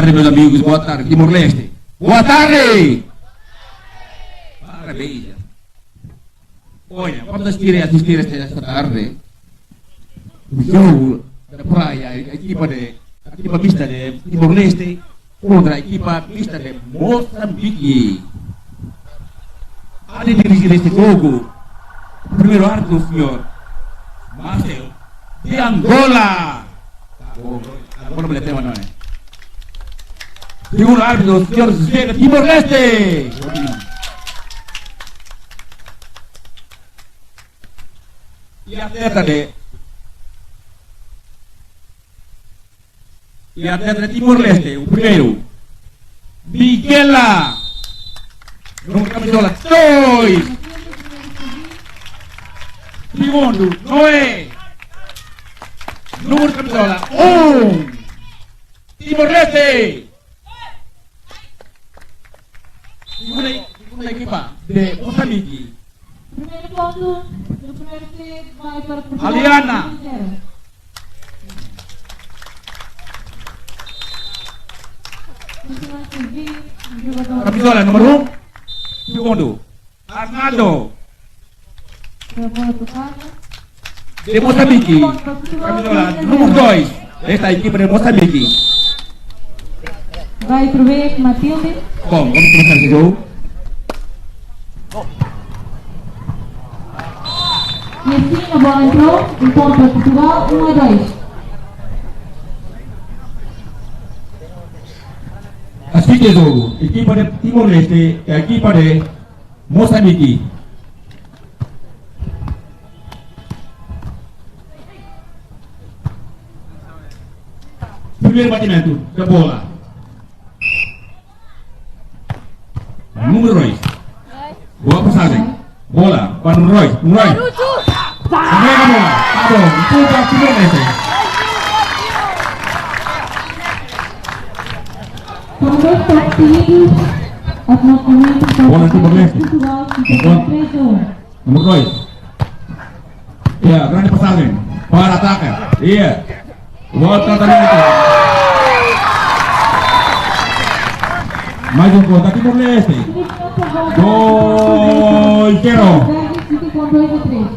tarde, meus amigos. Boa tarde. Timor-Leste. Boa tarde! Parabéns. Olha, vamos assistir esta tarde o jogo da praia, a equipa mista de Timor-Leste contra a equipa mista de Moçambique. A dirigir este jogo, o primeiro árbitro, o senhor Marcel de Angola. Agora não tema, não é? Segundo árbitro, o senhor José de Timor-Leste. E a atleta de Timor-Leste, o primeiro, Miguela, número de camisola 2. Segundo, Noé, número de camisola 1. Timor-Leste. Segunda equipa de Moçambique. Primeiro ponto do primeiro set vai para Portugal. Aliana. Camisola número 1. Segundo, Arnaldo de Moçambique. Camisola número 2. Esta equipe de Moçambique. Vai pro B, Matilde. Bom, vamos começar esse jogo. E assim a bola entrou. Um ponto para Portugal, 1-2. Assim que jogo, equipa de Timor-Leste e a equipa de Moçambique. Primeiro batimento da bola. Número 2. Boa passagem. Bola para o Roy. Pega a bola. Tá bom. Ponto para Timor-Leste. São dois pontos seguidos. Automaticamente para Bola Timor-Leste. Portugal, fica 3-1. Número 2. Grande passagem para ataque. Boa tratamento. Mais um ponto aqui por Leste. 2-0. Fica com 2-3.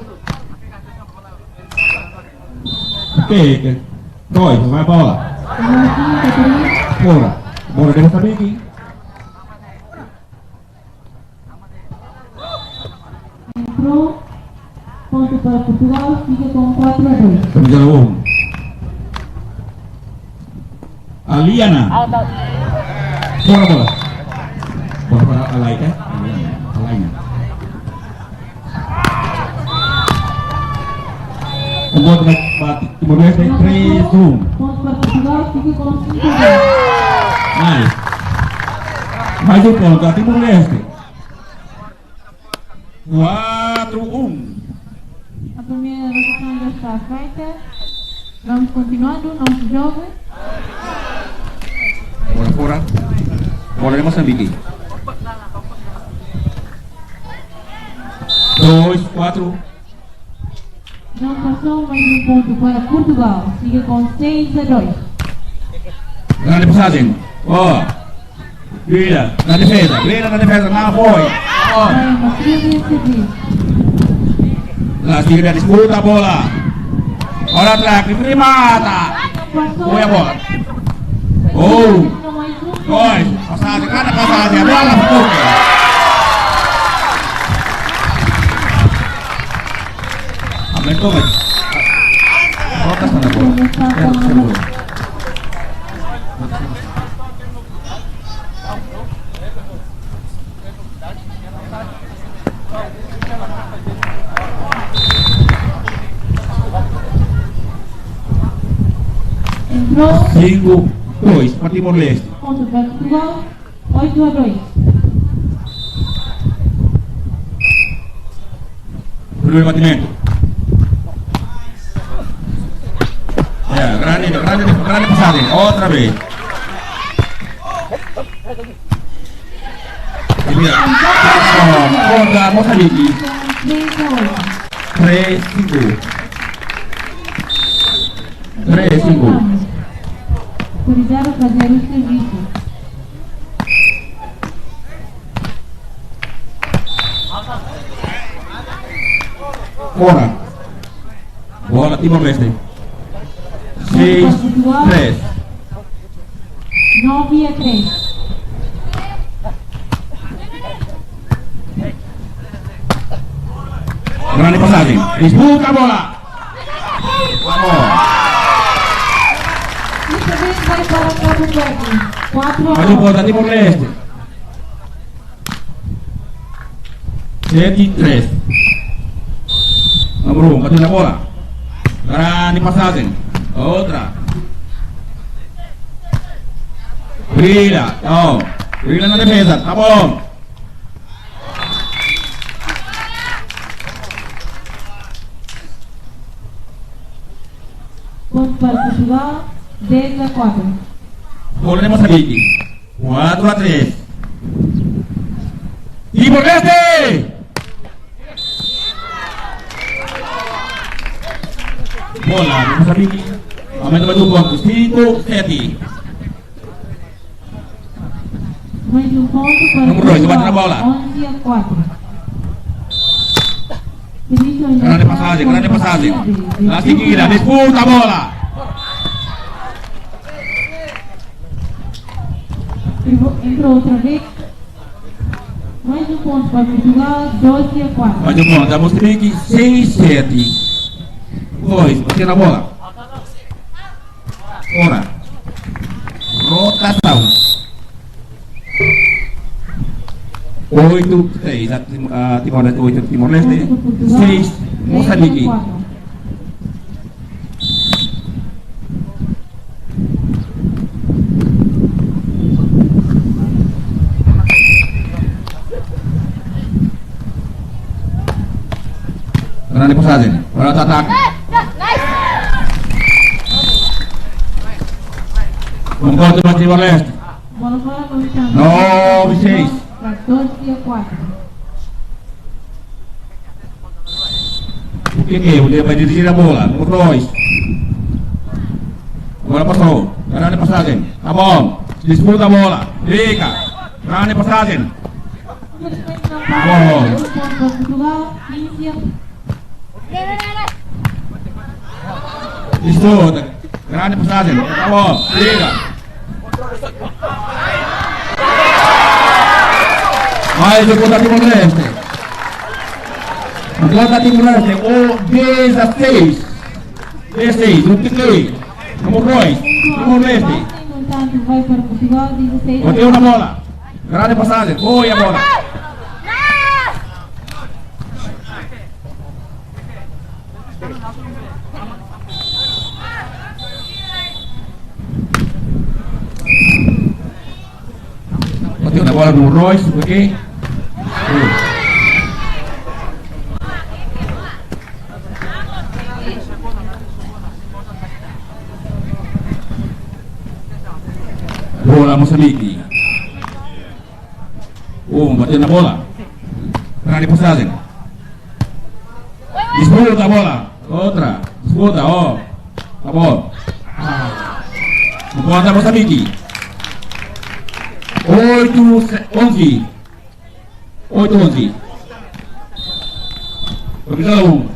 Ok. 2, vai a bola. Bola de Moçambique. Entrou. Ponto para Portugal, fica com 4-2. Camisa 1. Aliana. Fora a bola. Bola para Alaika. Alaina. O gol para Timor-Leste 3-1. Ponto para Portugal, fica com 5-2. Mais um ponto a Timor-Leste. 4-1. A primeira rotação já está feita. Vamos continuando o nosso jogo. Bola fora. Bola de Moçambique. 2-4. Não passou, mais um ponto para Portugal. Fica com 6-2. Grande passagem. Vira na defesa. Não foi. Vai Matilde e seguir. Lá sigue a disputa a bola. Olha atrás, remata. Foi a bola. Passagem, cada passagem, a bola ficou. Aumentou, mas. Volta essa bola. Entrou. 5-2 para Timor-Leste. Ponto para Portugal, 8-2. Primeiro batimento. Grande passagem. Outra vez. Contra Moçambique. 3-5. 3-5. fizeram fazer o serviço. Fora. Bola Timor-Leste. 6-3. 9-3. Grande passagem. Disputa a bola. Vamos. Isso vem vai para Cabo Verde. 4-1. Mais um ponto da Timor-Leste. 7-3. Número 1, bateu na bola. Grande passagem. Outra. Brilha. Oh. Brilha na defesa. Tá bom. Ponto para Portugal. 10-4. Bola de Moçambique. 4-3. Timor-Leste. Bola de Moçambique. Aumenta mais um ponto. 5-7. Mais um ponto para Número 2, bate na Portugal. bola. 11-4. Serviço ainda Grande está passagem, com grande passagem. partida. Na seguida, disputa a bola. Entrou outra vez. Mais um ponto para Portugal. 12-4. Mais um ponto da Moçambique. 6-7. 2, bateu na bola. Fora. Rotação. 8-6. A Timor-Leste, 8 Timor-Leste. 6 Moçambique. 10-4. Grande passagem. Para o ataque. Um ponto para Timor-Leste. Bola fora no chão. 9-6. 14-4. O que é? Ele vai dirigir a bola. Número 2. Bola passou. Grande passagem. Tá bom. Disputa a bola. Fica. Grande passagem. Infelizmente não passa. Um ponto para Portugal. 15-4. Disputa. Grande passagem. Tá bom. Fica. Mais um ponto da Timor-Leste. O ponto da Timor-Leste. O 16. 16. O que? Número 2. Timor-Leste. No entanto, vai para Portugal. 16-4. Bateu na bola. Grande passagem. Foi a bola. Bateu na bola no Royce. Ok? Bola Moçambique. Bateu na bola. Grande passagem. Disputa a bola. Outra. Disputa, ó. Tá bom. Bola da Moçambique. 8-11. 8-11. Provisão 1.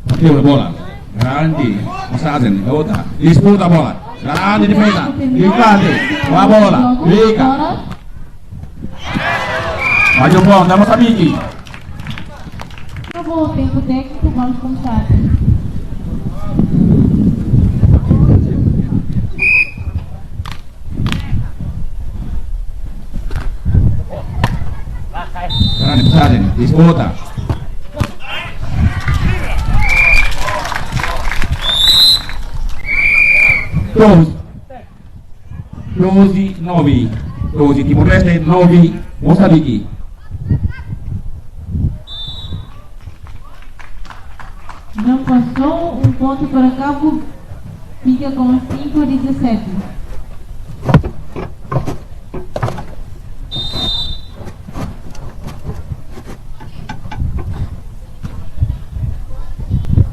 Bateu na bola. Grande passagem. Outra. Disputa a bola. Grande defesa. Grande. Com a bola. Fica. Mais um ponto da Moçambique. Acabou o tempo técnico. Vamos começar. Grande passagem. Disputa. Close. 12-9. 12 Timor-Leste, 9 Moçambique. Não passou. Um ponto para Cabo. Fica com 5-17.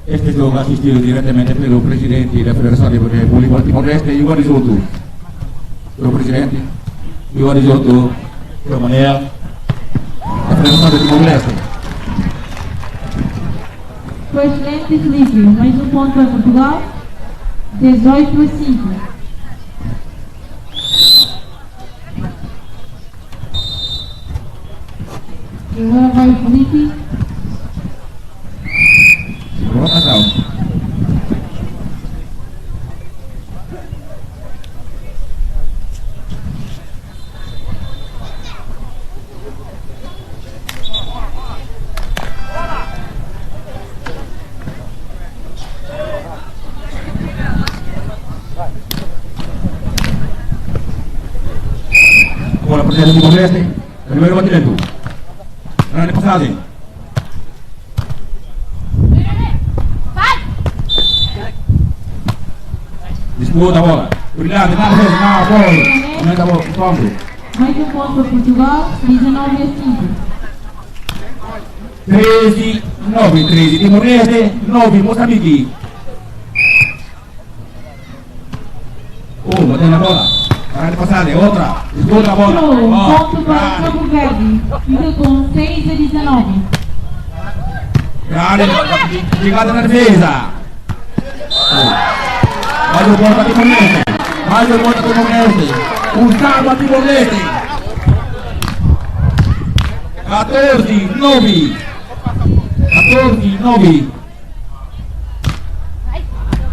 Este Este jogo assistido diretamente pelo presidente da Federação de Voleibol Timor-Leste, Igor Risoto. Pelo presidente, Igor Risoto, pelo Manel, da Federação de Timor-Leste. Presidente Felipe, mais um ponto para Portugal, 18-5. Agora vai o Felipe. Rotação. Bola para o Timor-Leste, primeiro batimento. Grande passagem. Disputa a bola. Cuidado, na bola. Aumenta a bola, ponto. Mais um ponto para Portugal, 19-5. 13-9, 13 Timor-Leste, 9 Moçambique. Batendo a bola. Grande passagem, outra. Disputa a bola. Ponto para Cabo Verde, fica com 6-19. Grande chegada na defesa. Mais um ponto para Timor-Leste. Mais um ponto para Timor-Leste. Gustavo Timor-Leste. 14-9. 14-9.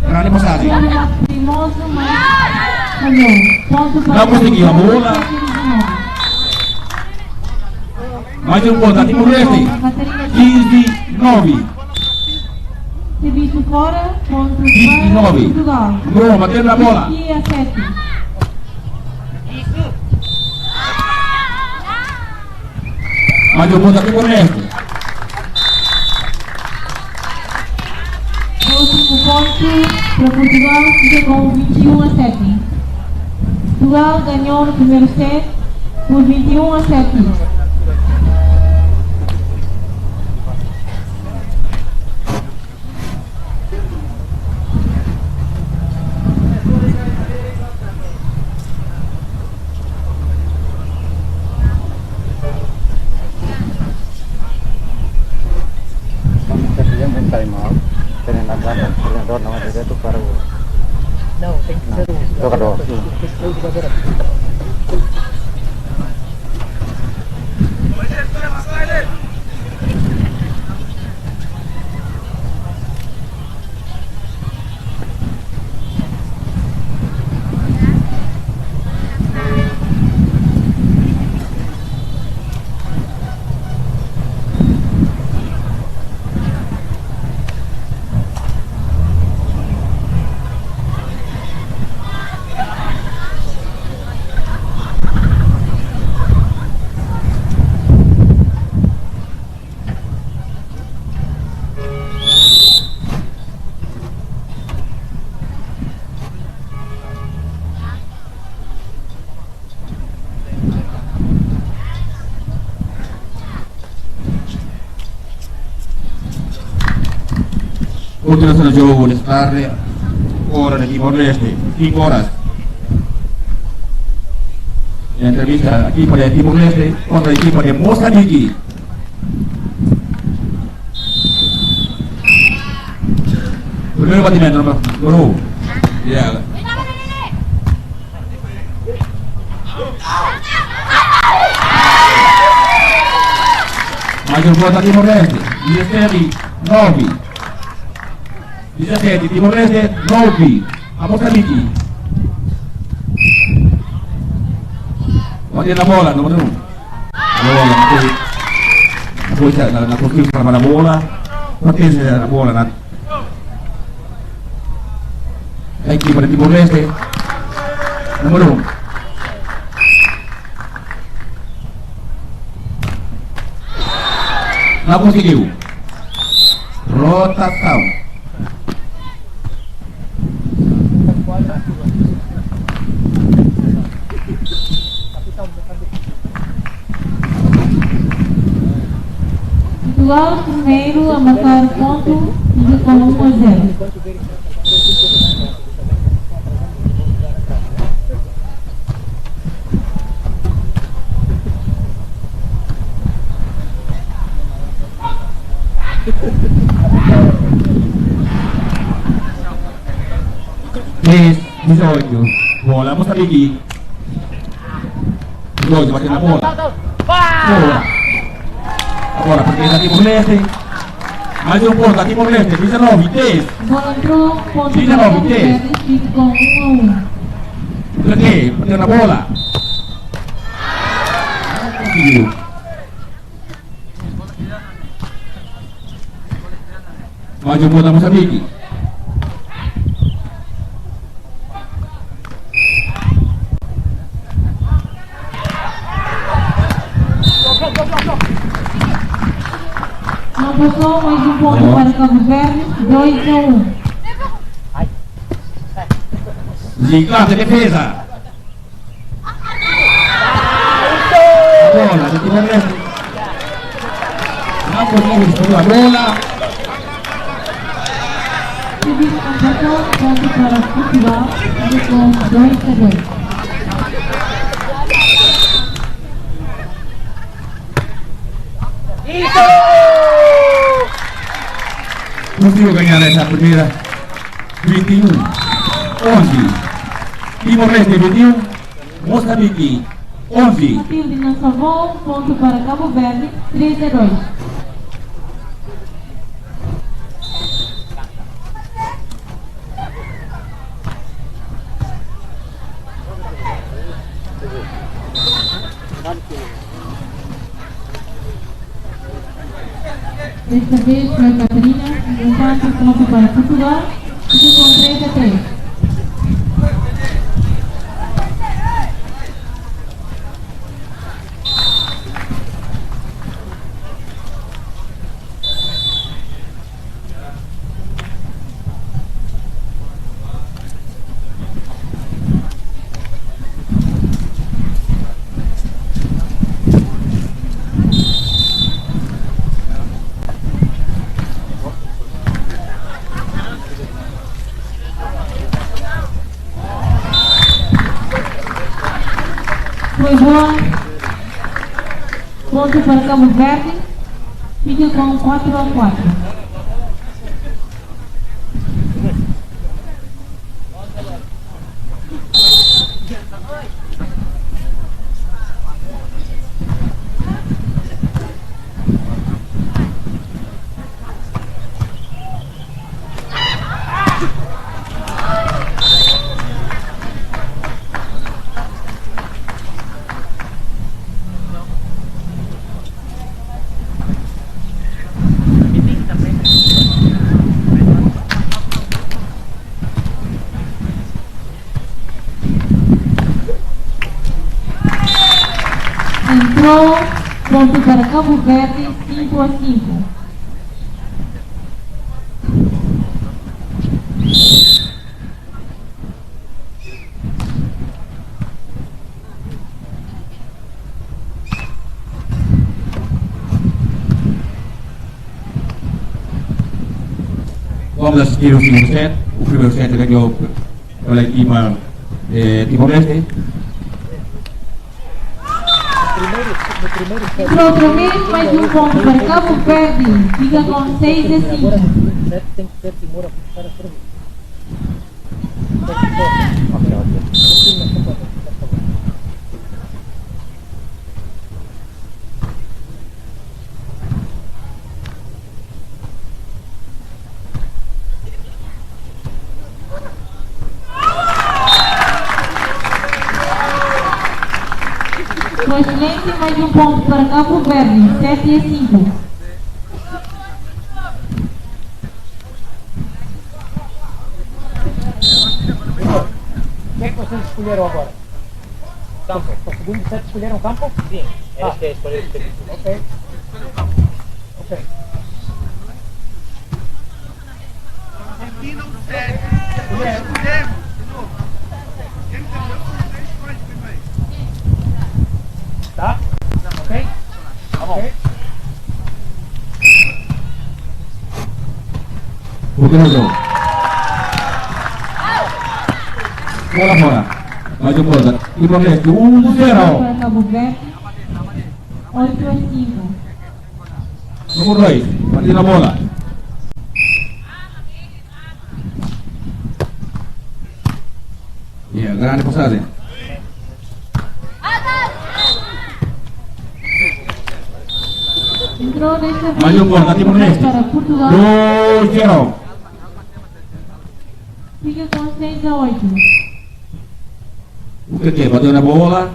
Grande passagem. Primoso, mas falhou. Ponto para Não conseguiu a bola. 7-19. Mais um ponto para Timor-Leste. 15-9. Serviço fora, ponto para 29. Portugal. Bom, batendo na bola. 20-7. Mais um ponto para Timor-Leste. Próximo ponto para Portugal, fica com 21-7. Portugal ganhou no primeiro set por 21-7. Não, tem que ser o Jogador. Continuación del juego, les tarde, hora de Timor-Leste, 5 horas. La entrevista equipo de Timor-Leste contra el equipo de Mozambique. Primero batimento, número 1. Ya. Mayor volta Timor-Leste, 17-9. 17, Timor-Leste, 9, a Moçambique. Batendo a bola, número 1. A bola, na construção para a bola. Mantém a bola na equipe de Timor-Leste, número 1. Não conseguiu. Rotação. Portugal primeiro a marcar ponto, fica com 1-0. Três, 18. Bola, Moçambique. 18, batendo na bola. Boa. Agora, partida Timor-Leste. Mais um ponto, Timor-Leste. 19, 10. Bola entrou, ponto para 19, Cabo 10. Verde, fica com 1-1. Por quê? Batendo na bola. Conseguiu. Mais um ponto, Moçambique. Não passou, mais um ponto para Cabo Verde, 2-1. Gigante defesa. Bola de Timor-Leste. Ambos móviles por la bola. Serviço completou, ponto para Portugal, fica com 2-2. Conseguiu ganhar essa primeira. 21, 11. Timor-Leste 21, Moçambique 11. Matilde não salvou, ponto para Cabo Verde, 3-2. Desta vez foi a Catarina, empate, ponto para Portugal, fica com 3-3. Foi boa. Ponto para Cabo Verde. Fica com 4-4. Entrou, ponto para Cabo Verde, 5-5. Vamos assistir o segundo set. O primeiro set ganhou pela equipa Timor-Leste. Entrou outra vez, mais um ponto para Cabo Verde. Fica com 6-5. Tem que ser Timor a buscar a serviço. Com excelência, mais um ponto para Cabo Verde, 7-5. O que é que vocês escolheram agora? Campo. Para o segundo set escolheram campo? Sim. Eles que escolheram o serviço. Ok. Ok. Tá? Ok? Tá bom. Continuou. Bola fora. Maju bola. Timor-Leste 1-0. Para Cabo Verde, 8-5. Nomor 2. Partir na bola. Ya, grande passagem. Entrou desta vez Maju bola, Timor-Leste. para Portugal. 2-0. Fica com 6-8. O que? Bateu na bola.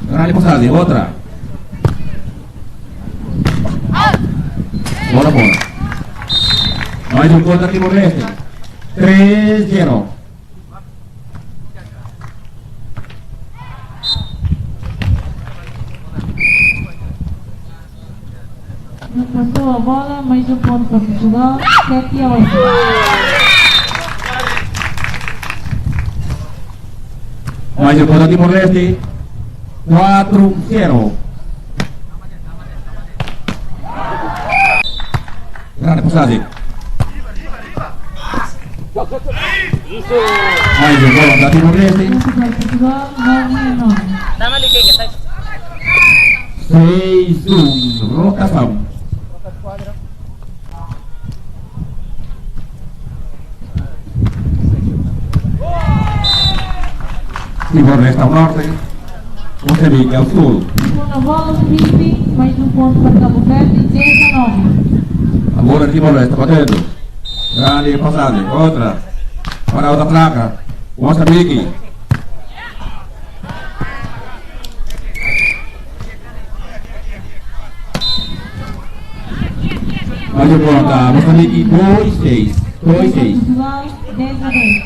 Grande passagem. Outra. Bola. Mais um gol da Timor-Leste. 3-0. Não passou a bola, mais um ponto para Portugal, 7-8. Mais um gol da Timor-Leste. 4-0. Grande passagem. Mais um gol da Timor-Leste. Ponto para Portugal, 9-9. Dá-me ali que está. 6-1. Rotação. Timor-Leste ao norte. Moçambique ao sul. Com a bola, Felipe, mais um ponto para Cabo Verde, 10-9. A bola de Timor-Leste batendo. Grande passagem. Outra. Para a outra placa. Moçambique. Mais um ponto da Moçambique. 2-6. 2-6. Portugal, 10-10.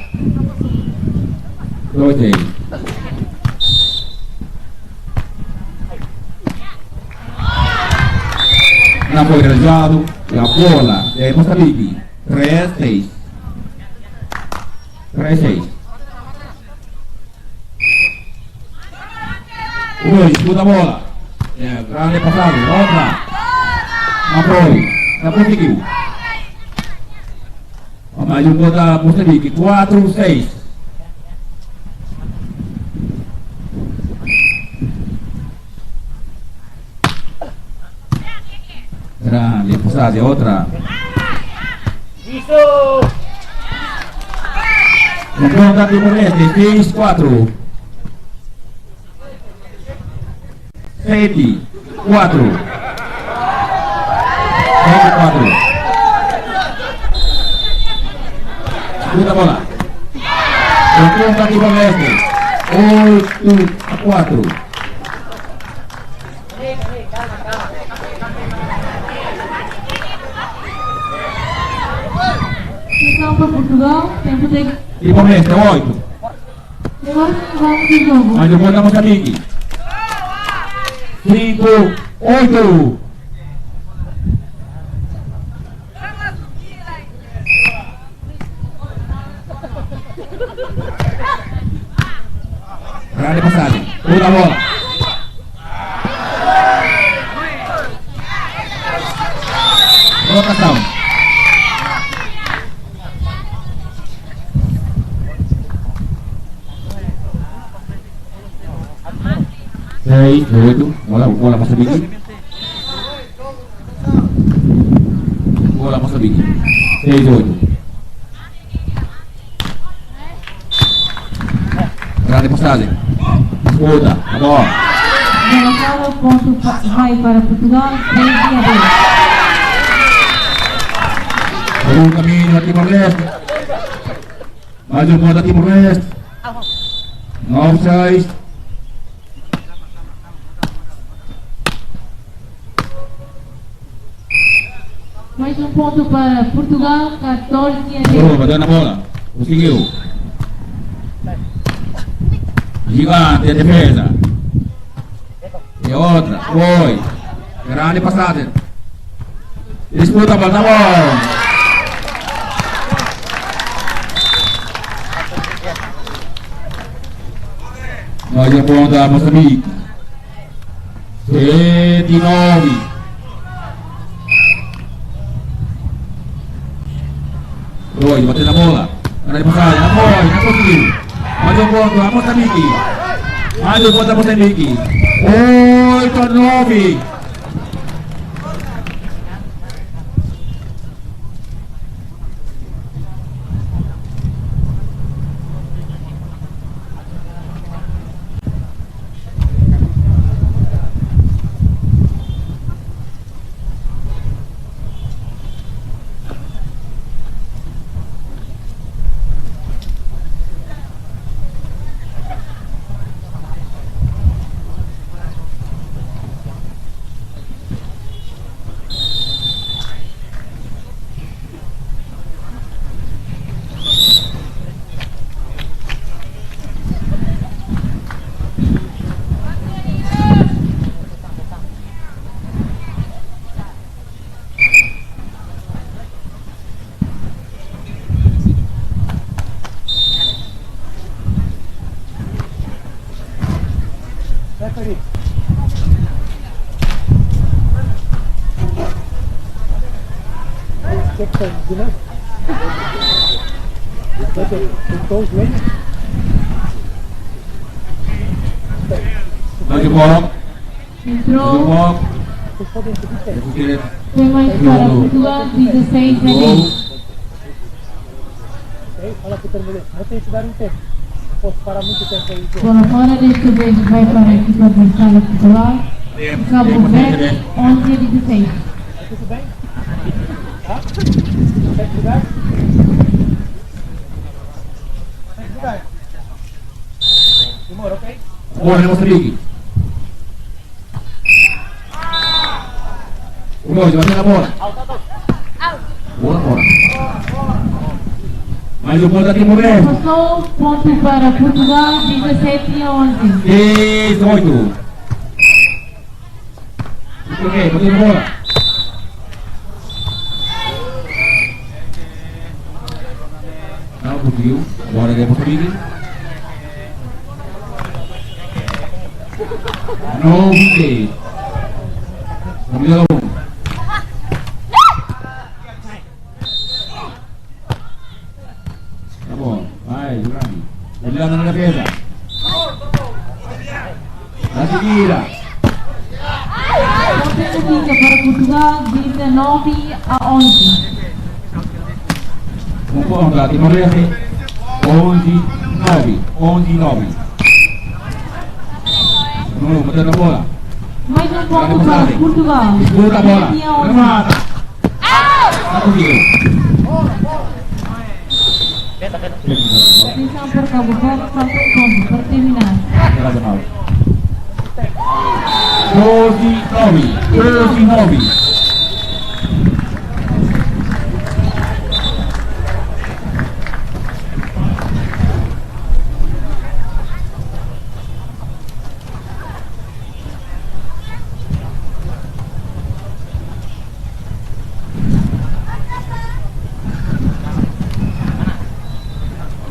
2-6. Não foi realizado. E a bola de Moçambique. 3-6. 3-6. Disputa a bola. Grande passagem. Outra. Não foi. Não conseguiu. Mais um gol da Moçambique. 4-6. Grande passagem. Outra. Isso! Um gol da Timor-Leste. 6-4. 7-4. 7-4. Segunda bola. Um gol da Timor-Leste. 8-4. Então para Portugal, tempo de... Timor-Leste 8. Agora vamos de jogo. Mais um gol da Moçambique. 5-8. Grande passagem. Outra bola. Rotação. Seis, 8. Bola Moçambique. Bola Moçambique. 6-8. Grande passagem. Disputa. A bola. Bola fora, o ponto vai para Portugal, 3-2. O caminho da Timor-Leste. Mais um gol da Timor-Leste. 9-6. Mais um ponto para Portugal, 14-10. Boa, dando a bola. Conseguiu. Gigante a defesa. E outra. Foi. Grande passagem. Disputa a bola. Tá bom. Mais um ponto da Moçambique. 7-9. Boy, bateu na bola. Para de passagem, na Boy, não conseguiu. Mais um ponto, a Moçambique. Mais um ponto a Moçambique. 8-9. Referee. Check the dinner. With those legs. Mais um ponto. Entrou. Vocês podem pedir tempo. Foi mais para Portugal, 16 a 10. Ok? Olha que terminei. Não tem que dar um tempo. Não posso parar muito tempo aí. Bola fora, desta vez vai para a equipa adversária Portugal. Cabo Verde, 11 a 16. Tá tudo bem? Tá? Consegue jogar? Consegue jogar? Timor, ok? Bola de Moçambique. O Boy, bateu na bola. Bola fora. Mais um ponto a Timor-Leste. Passou, ponto para Portugal, 17 a 11. 18. Ok, bateu na bola. Não conseguiu. Agora é Moçambique. 9. Número 1. Tá bom, vai, Jurami. Olhando na defesa. Na seguida. Ponto fica para Portugal, 19 a 11. Um ponto a Timor-Leste. 11-9. 11-9. Número 1, bateu na bola. Mais um ponto para Portugal, Disputa a bola. 17 a 11. Remata. Não conseguiu. Atenção para Cabo Verde, falta um ponto para terminar. 12-9. 12-9.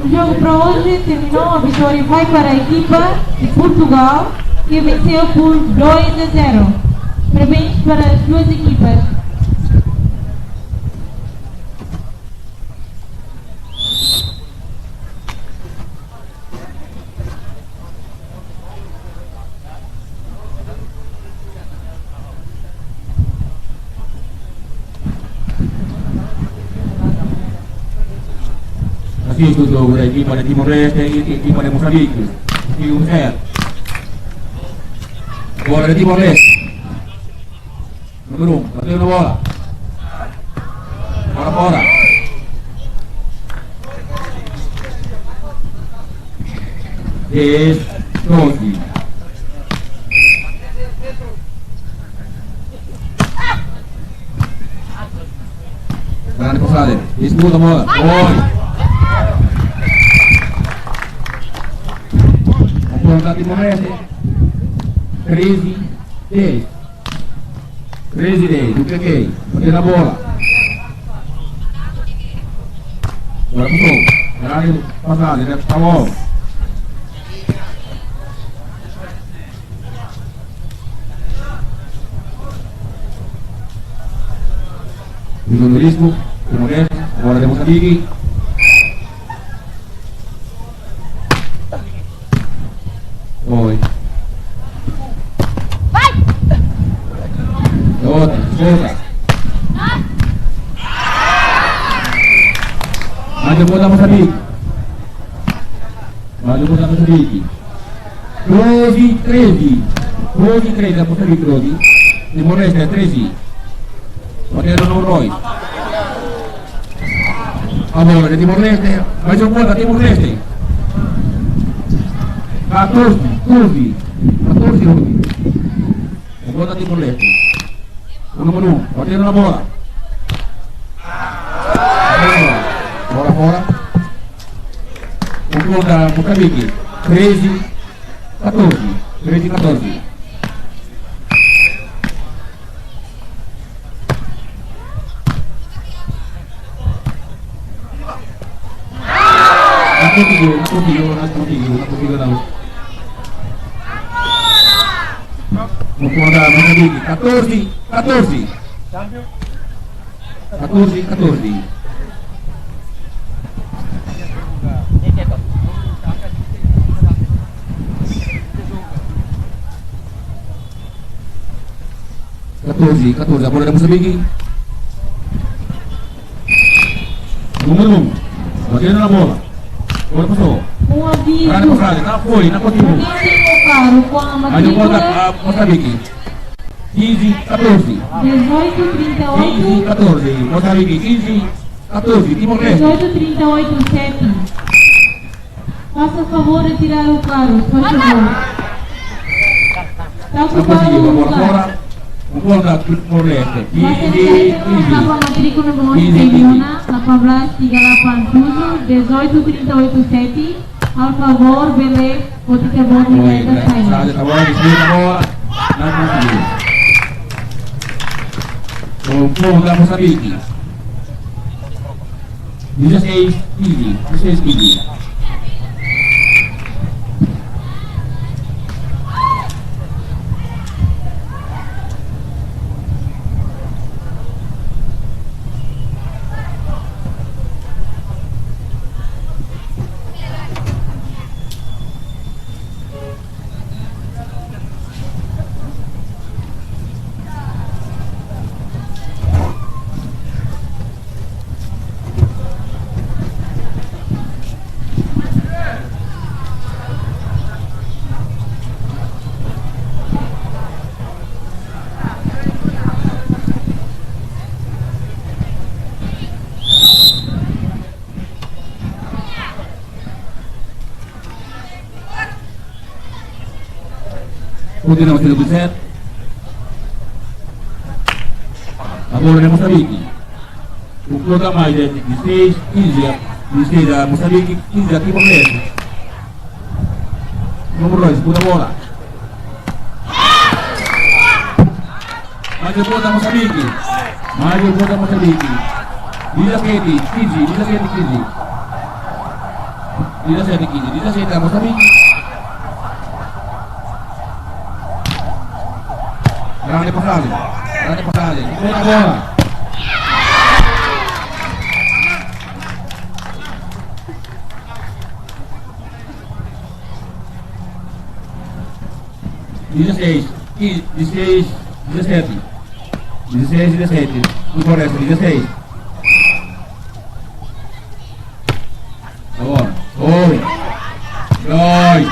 O jogo para hoje terminou, a vitória vai para a equipa de Portugal, que venceu por 2-0. Parabéns para as duas equipas. Así es el jogo da equipa de Timor-Leste e a equipa de Moçambique. E 1-0. Bola de Timor-Leste. Número 1, bateu na bola. Bola fora. Dez, 12. Grande passagem. Disputa a bola. Oi. Ponta Timor-Leste. 13-10. 13-10. O que? Bateu na bola. Agora passou. Grande passagem. Deve estar bom. Jornalismo, Timor-Leste, agora de Moçambique. Volta. Maju bola Moçambique. Maju bola Moçambique. 12-13. 12-13 a Moçambique, 12. Timor-Leste, 13. Batendo no Roy. A bola de Timor-Leste. Maju bola Timor-Leste. 14, 12. 14, 12. A bola Timor-Leste. 1-1. Batendo na bola. Bola fora. O gol da Moçambique. 13-14. 13-14. Não conseguiu não. O gol da Moçambique. 14-14. Câmbio. 14-14. A bola da Moçambique. Número 1. Batendo na bola. Bola passou. Um aviso. Para passada. Não foi, não continuou. Quem tem o carro com a Mas o gol matrícula da Moçambique. 15-14. 1838 15-14. Moçambique. 15-14. Timor-Leste. 1838-7. Faça favor de tirar o carro, por favor. Está Não ocupado conseguiu. A o bola lugar. fora. O gol da Timor-Leste. Vai ser feita uma matrícula no Monte Peñona, na Pablas Tigalapan Tudo, 1838-7. Al favor, Belé, pode ter bom de Foi, da saída. a bola, desvio a bola. Não conseguiu. O gol da Moçambique. 16-15. 16-15. Continuamos pelo set. A bola de Moçambique. O gol da mais é 16-15. 16 da Moçambique, 15 aqui por dentro. Número 2, segunda bola. Mais o gol da Moçambique. Mais o gol da Moçambique. 17, 15, 17, 15. 17, 15, 17 da Moçambique. Grande passagem. Grande passagem. Boa bola. Dezesseis, 16, 17. 16, 17. Não parece, 16. Agora. Oi. Dói.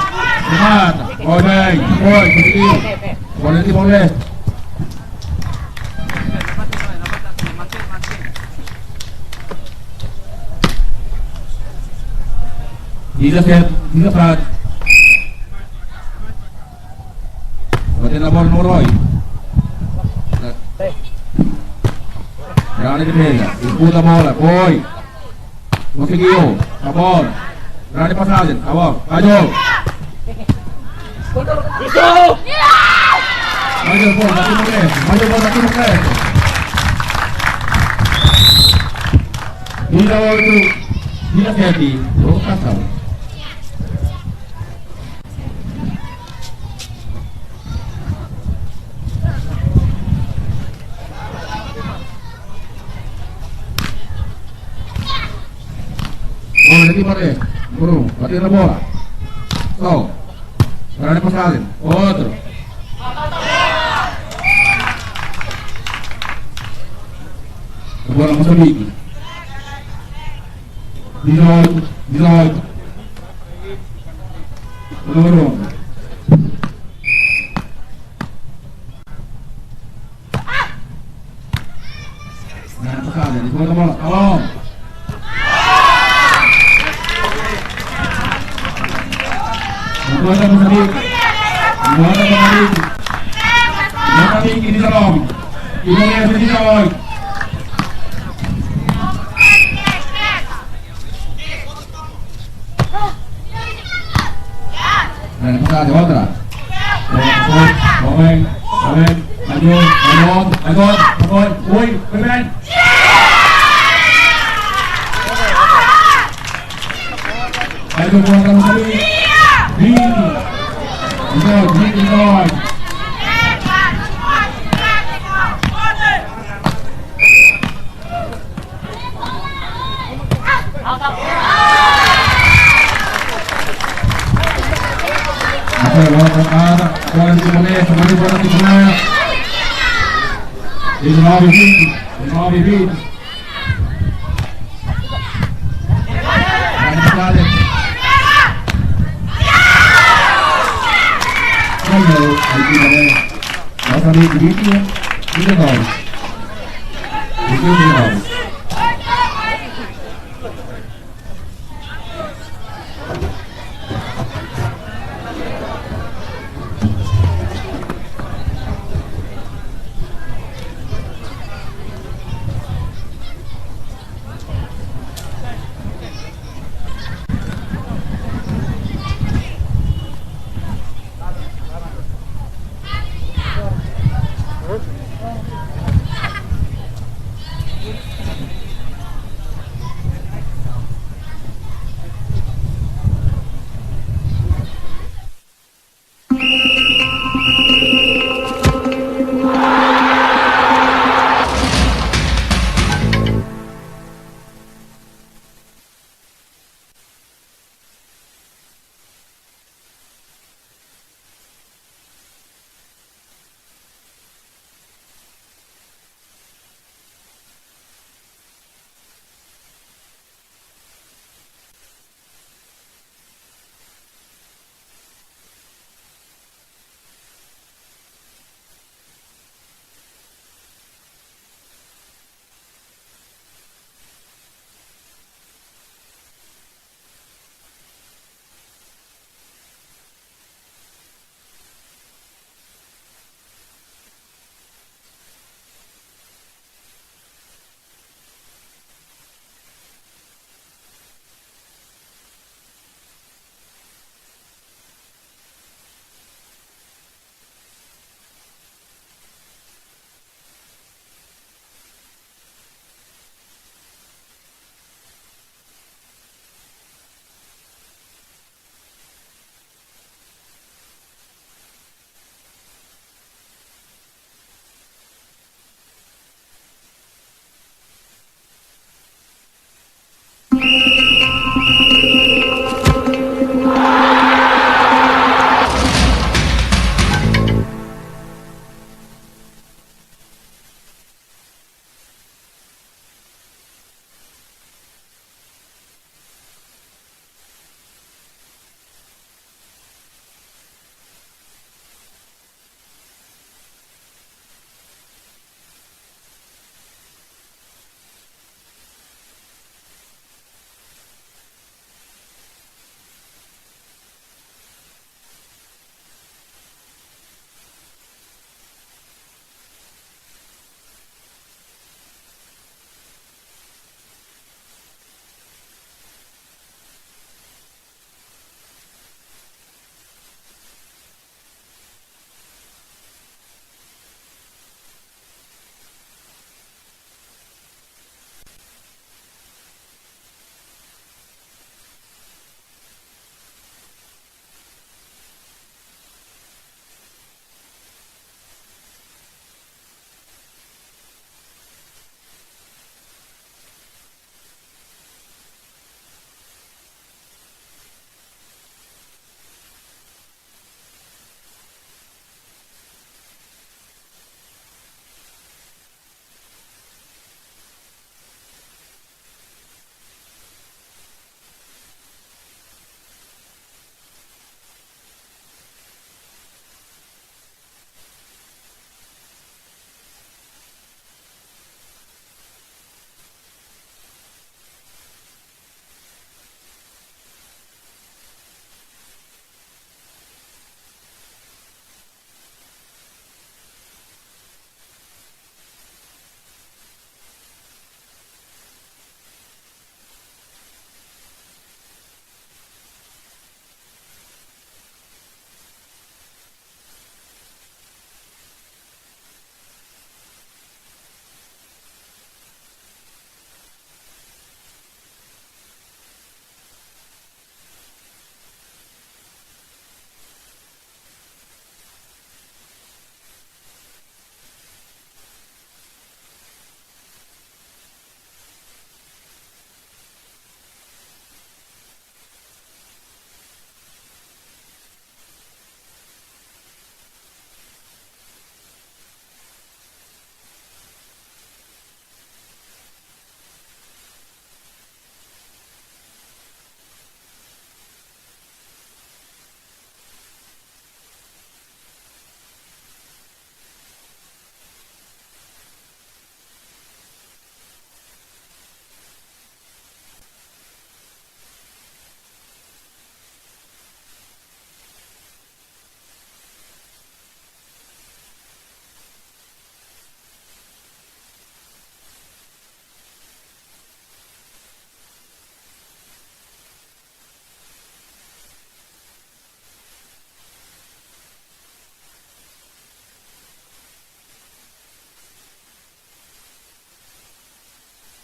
Mata. Oi, bem. Oi, conseguiu. Agora de Timor-Leste. Diga Prado. Batendo a bola no Roy. Grande defesa. Disputa a bola. Foi. Conseguiu. A bola. Grande passagem. A bola. Vai jogo. Mais a bola aqui no Cresce. Mais a bola aqui no Cresce. Diga 8. Diga 7. Provocação. Bola de Timor-Leste. Bruno, batendo a bola. Sol. Grande passagem. Outro. bola Moçambique. 18. Número 1. Nah, passada, di seconda bola, Calon. Guarda Moçambique. Moçambique 19. Indonésia 19. Nah, passada, outra. Momento, agora, oi, foi bem. Aí do bola no caminho. 20. 19. Agora de Indonésia, mais bola de Indonésia. 19-20. Nossa amiga 19.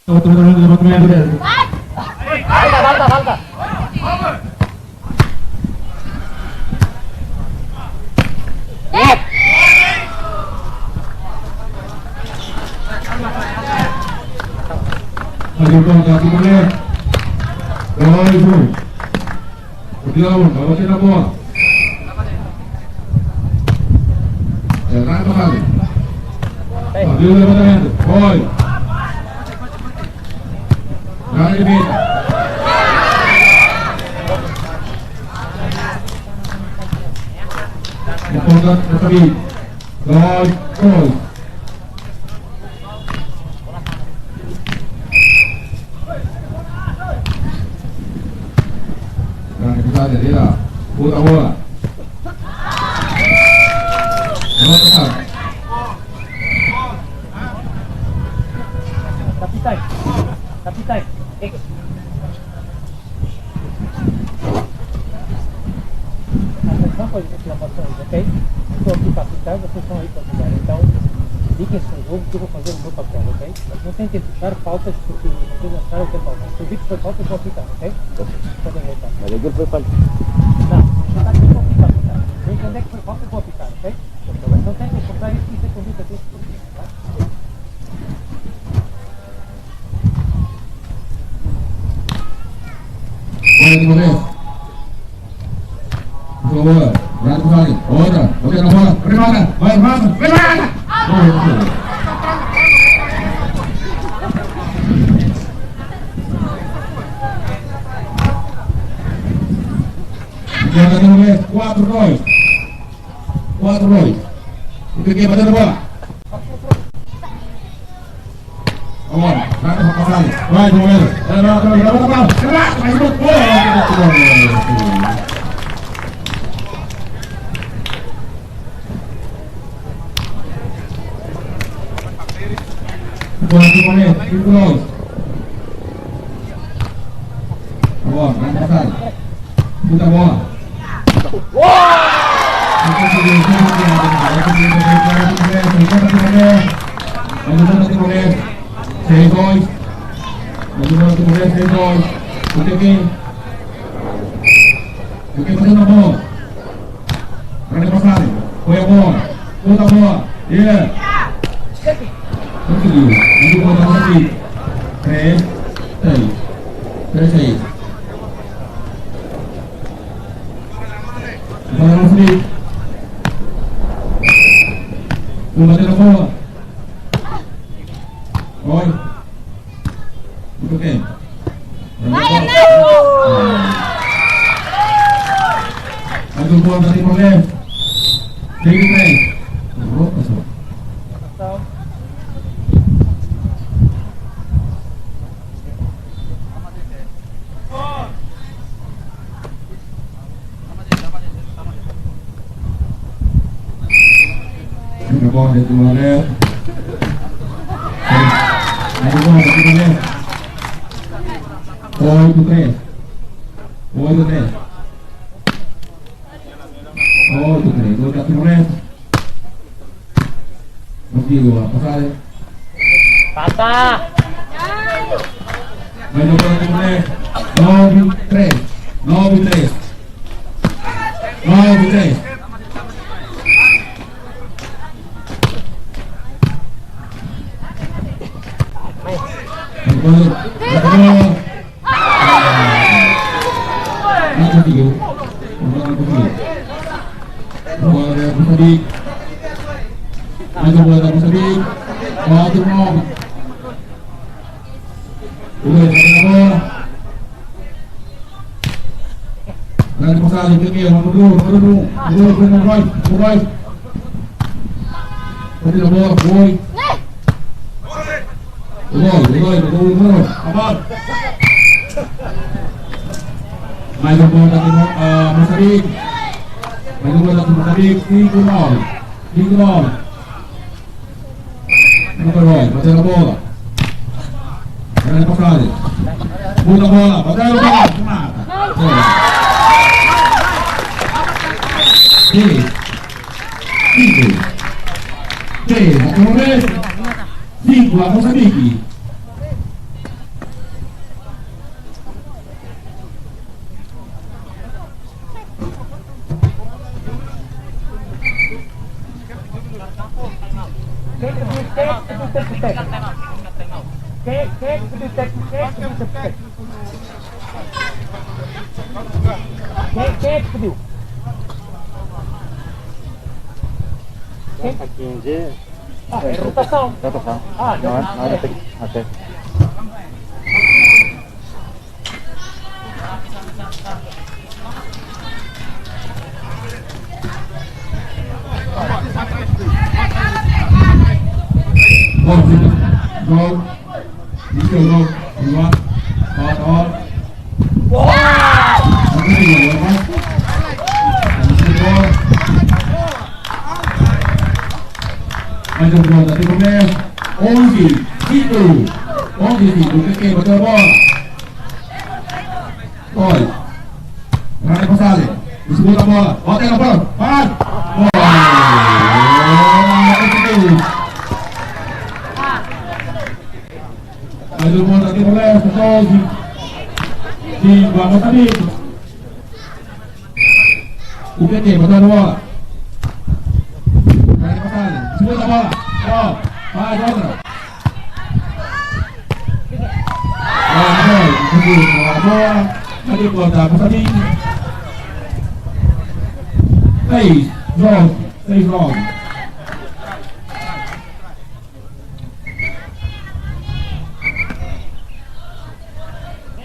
Falta. Bawasin na bola. Errado kali. Abriu o levantamento. Foi. Já limita. Importante para mim. 2. Dia lah, putar bola. Capitán. Atenção com as reclamações, ok? Estou aqui para ficar, vocês estão aí para ajudar. Então, dediquem-se ao jogo que eu vou fazer o meu papel, ok? Mas não tentem ficar faltas porque vocês acharam que é falta. Se eu vi que foi falta, eu vou ficar, ok? Podem voltar. Mas aquilo foi falta. Não, está aqui, eu vou ficar. Se eu entender que foi falta, eu vou ficar, ok? Não tentem cortar isso e isso é conduta desse português, tá? Olha de momento. Por favor, vai kembali. Outra, oke na bola. Remata, vai remata. Jangan terus, 4-2. Itu game pada bola. Awal, nak kembali. Vai kembali. Putar bola. Bater a bola. Oi. Muito bem. Vai, mais um ponto ali para ver. Tem que bem. Vou passar. Bola dentro do Mané. Aí bola dentro do Mané. 8-3. 8-3. Gol dentro do Mané. Conseguiu a passagem. Passa! Mais um bola dentro do Mané. 9-3. Mais um ponto aqui Moçambique. Mais um ponto aqui Moçambique. 5-9. Não foi bom, bateu a bola. Grande passagem. Muda a bola, bateu a bola. Mata. 5 a Moçambique. Quem é que pediu tempo técnico? Quem é que pediu tempo técnico? Quem é que pediu? Tá 15. É rotação. Rotação. Não é técnico. Ok. Gol. Isso, gol. Dua. All. Mais um gol da Timor-Leste. 11-5. 11-5. Pequeno, bateu a bola. Olha. Rani Gonçalves. Disputa a bola. Bota aí na bola. Vai. Mais um gol da Timor-Leste. 12. 5 a Moçambique. O PT botou a bola. Rani Gonçalves. Disputa a bola. Ó. Vai, outra. Bola. Cadê o botar Moçambique? 6-9.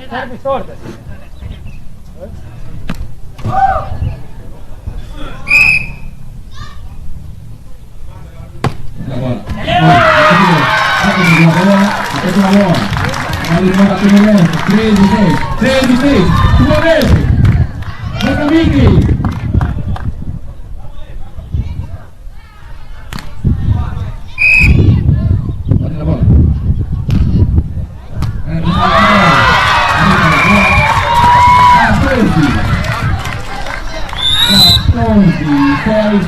Serve sorda. A bola. Vale bola Timor-Leste. 13-6. Timor-Leste. Moçambique. Bota na bola. 14-6.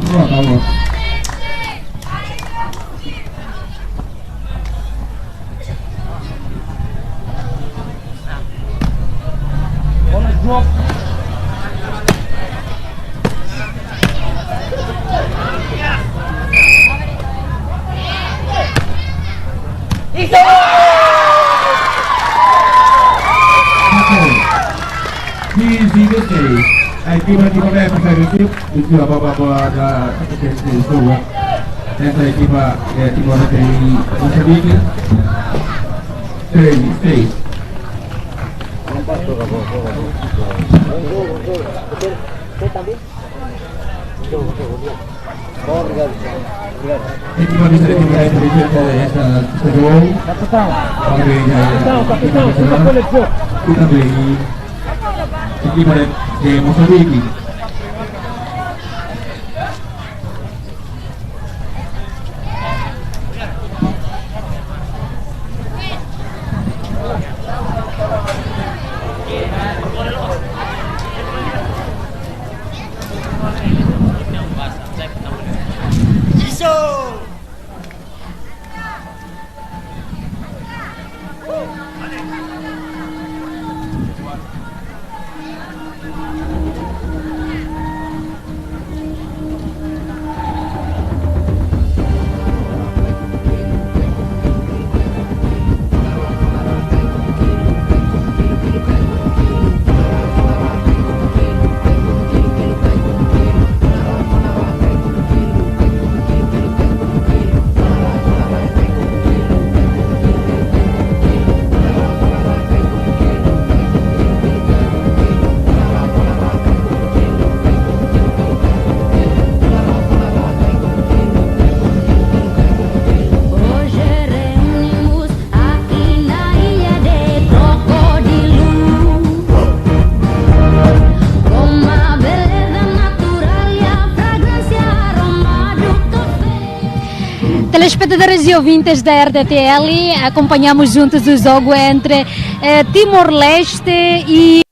Boa. Bola de jogo. Isso! 15-16. A equipe de Timor-Leste consegue a bola da sua. Essa equipe é Timor-Leste e Moçambique. 13-6. Não passou a bola. Você também? Jogo. Bom, obrigado. A equipe de Timor-Leste esta gol. Capitão, uma folha de jogo. E também a equipe de Moçambique. Telespectadores e ouvintes da RTTL, acompanhamos juntos o jogo entre Timor-Leste e